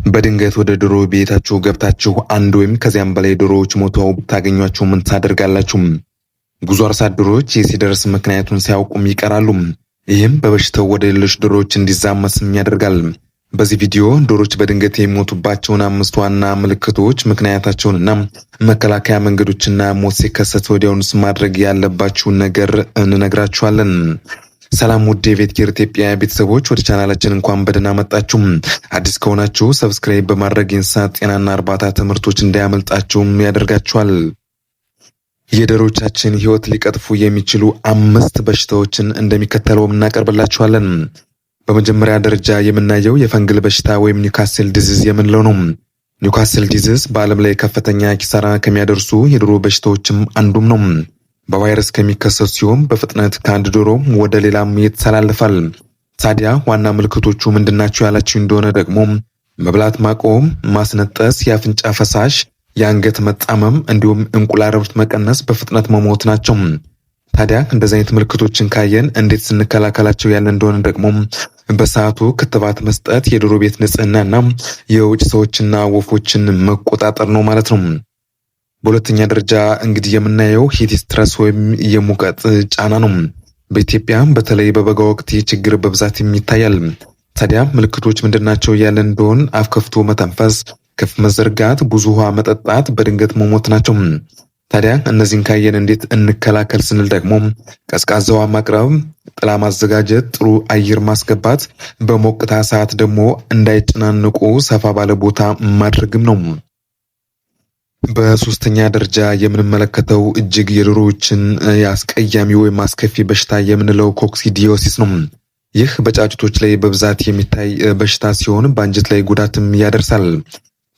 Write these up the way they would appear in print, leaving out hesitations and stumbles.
በድንገት ወደ ዶሮ ቤታችሁ ገብታችሁ አንድ ወይም ከዚያም በላይ ዶሮዎች ሞተው ብታገኟቸው ምን ታደርጋላችሁ? ብዙ አርሶ አደሮች ሲደርስ ምክንያቱን ሳያውቁም ይቀራሉ። ይህም በበሽታው ወደ ሌሎች ዶሮዎች እንዲዛመስም ያደርጋል። በዚህ ቪዲዮ ዶሮዎች በድንገት የሚሞቱባቸውን 5 ዋና ምልክቶች፣ ምክንያታቸውንና መከላከያ መንገዶችና ሞት ሲከሰት ወዲያውኑስ ማድረግ ያለባችሁን ነገር እንነግራችኋለን። ሰላም ውድ የቤት ኬር ኢትዮጵያ ቤተሰቦች፣ ወደ ቻናላችን እንኳን በደህና መጣችሁ። አዲስ ከሆናችሁ ሰብስክራይብ በማድረግ የእንስሳት ጤናና እርባታ ትምህርቶች እንዳያመልጣችሁም ያደርጋችኋል። የዶሮዎቻችን ሕይወት ሊቀጥፉ የሚችሉ 5 በሽታዎችን እንደሚከተለው እናቀርብላችኋለን። በመጀመሪያ ደረጃ የምናየው የፈንግል በሽታ ወይም ኒውካስል ዲዚዝ የምንለው ነው። ኒውካስል ዲዚዝ በዓለም ላይ ከፍተኛ ኪሳራ ከሚያደርሱ የዶሮ በሽታዎችም አንዱም ነው። በቫይረስ ከሚከሰቱ ሲሆን በፍጥነት ከአንድ ዶሮ ወደ ሌላም ይተላለፋል። ታዲያ ዋና ምልክቶቹ ምንድናቸው ያላችሁ እንደሆነ ደግሞ መብላት ማቆም፣ ማስነጠስ፣ የአፍንጫ ፈሳሽ፣ የአንገት መጣመም እንዲሁም እንቁላል መቀነስ፣ በፍጥነት መሞት ናቸው። ታዲያ እንደዚህ አይነት ምልክቶችን ካየን እንዴት ስንከላከላቸው ያለ እንደሆነ ደግሞ በሰዓቱ ክትባት መስጠት፣ የዶሮ ቤት ንጽህናና የውጭ ሰዎችና ወፎችን መቆጣጠር ነው ማለት ነው። በሁለተኛ ደረጃ እንግዲህ የምናየው ሂት ስትረስ ወይም የሙቀት ጫና ነው። በኢትዮጵያ በተለይ በበጋ ወቅት ችግር በብዛት ይታያል። ታዲያ ምልክቶች ምንድናቸው ያለን እንደሆን አፍ ከፍቶ መተንፈስ፣ ከፍ መዘርጋት፣ ብዙ ውሃ መጠጣት፣ በድንገት መሞት ናቸው። ታዲያ እነዚህን ካየን እንዴት እንከላከል ስንል ደግሞ ቀዝቃዛ ውሃ ማቅረብ፣ ጥላ ማዘጋጀት፣ ጥሩ አየር ማስገባት፣ በሞቅታ ሰዓት ደግሞ እንዳይጨናነቁ ሰፋ ባለ ቦታ ማድረግም ነው። በሶስተኛ ደረጃ የምንመለከተው እጅግ የዶሮዎችን አስቀያሚ ወይም አስከፊ በሽታ የምንለው ኮክሲዲዮሲስ ነው። ይህ በጫጩቶች ላይ በብዛት የሚታይ በሽታ ሲሆን በአንጀት ላይ ጉዳትም ያደርሳል።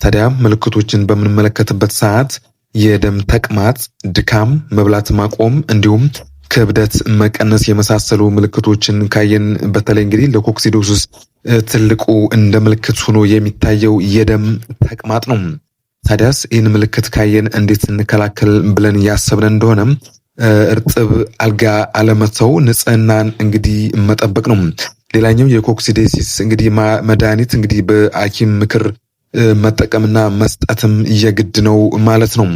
ታዲያ ምልክቶችን በምንመለከትበት ሰዓት የደም ተቅማጥ፣ ድካም፣ መብላት ማቆም እንዲሁም ክብደት መቀነስ የመሳሰሉ ምልክቶችን ካየን በተለይ እንግዲህ ለኮክሲዲዮሲስ ትልቁ እንደ ምልክት ሆኖ የሚታየው የደም ተቅማጥ ነው። ታዲያስ ይህን ምልክት ካየን እንዴት እንከላከል ብለን ያሰብን እንደሆነ እርጥብ አልጋ አለመተው፣ ንጽህናን እንግዲህ መጠበቅ ነው። ሌላኛው የኮክሲዲዮሲስ እንግዲህ መድኃኒት እንግዲህ በሐኪም ምክር መጠቀምና መስጠትም የግድ ነው ማለት ነው።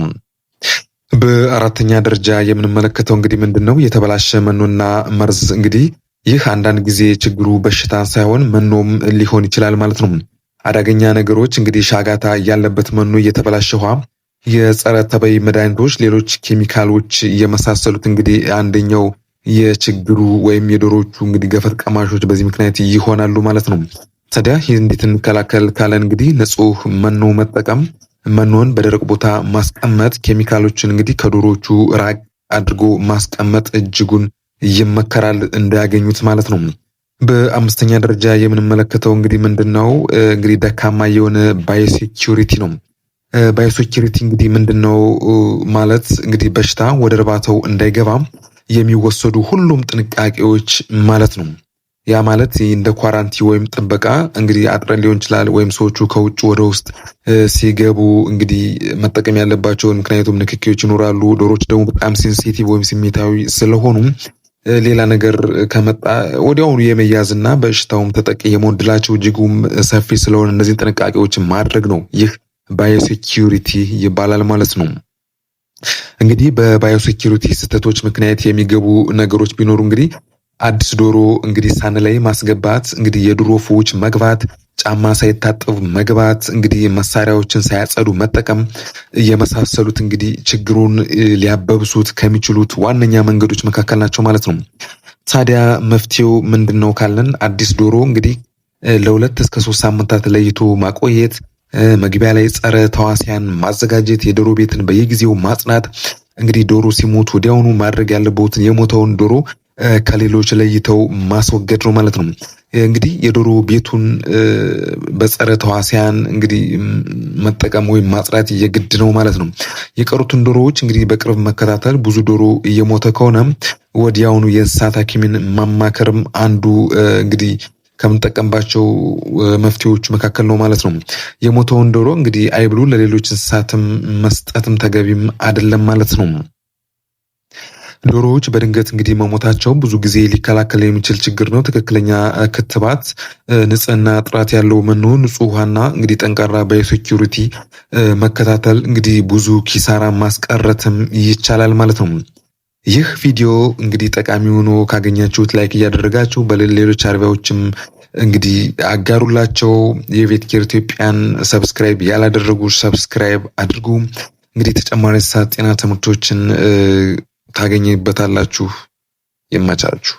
በአራተኛ ደረጃ የምንመለከተው እንግዲህ ምንድነው የተበላሸ መኖና መርዝ። እንግዲህ ይህ አንዳንድ ጊዜ ችግሩ በሽታ ሳይሆን መኖም ሊሆን ይችላል ማለት ነው። አደገኛ ነገሮች እንግዲህ ሻጋታ ያለበት መኖ፣ የተበላሸ ውሃ፣ የጸረ ተባይ መድኃኒቶች፣ ሌሎች ኬሚካሎች የመሳሰሉት እንግዲህ አንደኛው የችግሩ ወይም የዶሮዎቹ እንግዲህ ገፈት ቀማሾች በዚህ ምክንያት ይሆናሉ ማለት ነው። ታዲያ ይህ እንዴት እንከላከል ካለን እንግዲህ ንጹህ መኖ መጠቀም፣ መኖን በደረቅ ቦታ ማስቀመጥ፣ ኬሚካሎችን እንግዲህ ከዶሮዎቹ ራቅ አድርጎ ማስቀመጥ እጅጉን ይመከራል እንዳያገኙት ማለት ነው። በአምስተኛ ደረጃ የምንመለከተው እንግዲህ ምንድነው እንግዲህ ደካማ የሆነ ባዮሴኪዩሪቲ ነው። ባዮሴኪዩሪቲ እንግዲህ ምንድነው ማለት እንግዲህ በሽታ ወደ እርባታው እንዳይገባ የሚወሰዱ ሁሉም ጥንቃቄዎች ማለት ነው። ያ ማለት እንደ ኳራንቲ ወይም ጥበቃ እንግዲህ አጥረን ሊሆን ይችላል፣ ወይም ሰዎቹ ከውጭ ወደ ውስጥ ሲገቡ እንግዲህ መጠቀም ያለባቸው፣ ምክንያቱም ንክኪዎች ይኖራሉ። ዶሮዎች ደግሞ በጣም ሴንሲቲቭ ወይም ስሜታዊ ስለሆኑ ሌላ ነገር ከመጣ ወዲያውኑ የመያዝና በሽታውም ተጠቂ የመሆን ዕድላቸው እጅጉም ሰፊ ስለሆነ እነዚህን ጥንቃቄዎች ማድረግ ነው። ይህ ባዮሴኪዩሪቲ ይባላል ማለት ነው። እንግዲህ በባዮሴኪዩሪቲ ስህተቶች ምክንያት የሚገቡ ነገሮች ቢኖሩ እንግዲህ አዲስ ዶሮ እንግዲህ ሳን ላይ ማስገባት፣ እንግዲህ የዶሮ ፎዎች መግባት፣ ጫማ ሳይታጠቡ መግባት፣ እንግዲህ መሳሪያዎችን ሳያጸዱ መጠቀም የመሳሰሉት እንግዲህ ችግሩን ሊያበብሱት ከሚችሉት ዋነኛ መንገዶች መካከል ናቸው ማለት ነው። ታዲያ መፍትሄው ምንድነው ካለን አዲስ ዶሮ እንግዲህ ለ2 እስከ 3 ሳምንታት ለይቶ ማቆየት፣ መግቢያ ላይ ጸረ ተዋሲያን ማዘጋጀት፣ የዶሮ ቤትን በየጊዜው ማጽናት፣ እንግዲህ ዶሮ ሲሞት ወዲያውኑ ማድረግ ያለበትን የሞተውን ዶሮ ከሌሎች ለይተው ማስወገድ ነው ማለት ነው። እንግዲህ የዶሮ ቤቱን በጸረ ተዋሲያን እንግዲህ መጠቀም ወይም ማጽዳት የግድ ነው ማለት ነው። የቀሩትን ዶሮዎች እንግዲህ በቅርብ መከታተል፣ ብዙ ዶሮ እየሞተ ከሆነ ወዲያውኑ የእንስሳት ሐኪምን ማማከርም አንዱ እንግዲህ ከምንጠቀምባቸው መፍትሄዎች መካከል ነው ማለት ነው። የሞተውን ዶሮ እንግዲህ አይብሉ ለሌሎች እንስሳትም መስጠትም ተገቢም አይደለም ማለት ነው። ዶሮዎች በድንገት እንግዲህ መሞታቸው ብዙ ጊዜ ሊከላከል የሚችል ችግር ነው። ትክክለኛ ክትባት፣ ንጽህና፣ ጥራት ያለው መኖ፣ ንጹህ ውሃና እንግዲህ ጠንካራ ባዮሴኪዩሪቲ መከታተል እንግዲህ ብዙ ኪሳራ ማስቀረትም ይቻላል ማለት ነው። ይህ ቪዲዮ እንግዲህ ጠቃሚ ሆኖ ካገኛችሁት ላይክ እያደረጋችሁ በሌሎች አርቢያዎችም እንግዲህ አጋሩላቸው። የቬት ኬር ኢትዮጵያን ሰብስክራይብ ያላደረጉ ሰብስክራይብ አድርጉ። እንግዲህ ተጨማሪ እንስሳት ጤና ትምህርቶችን ታገኙበታላችሁ። ይመቻችሁ።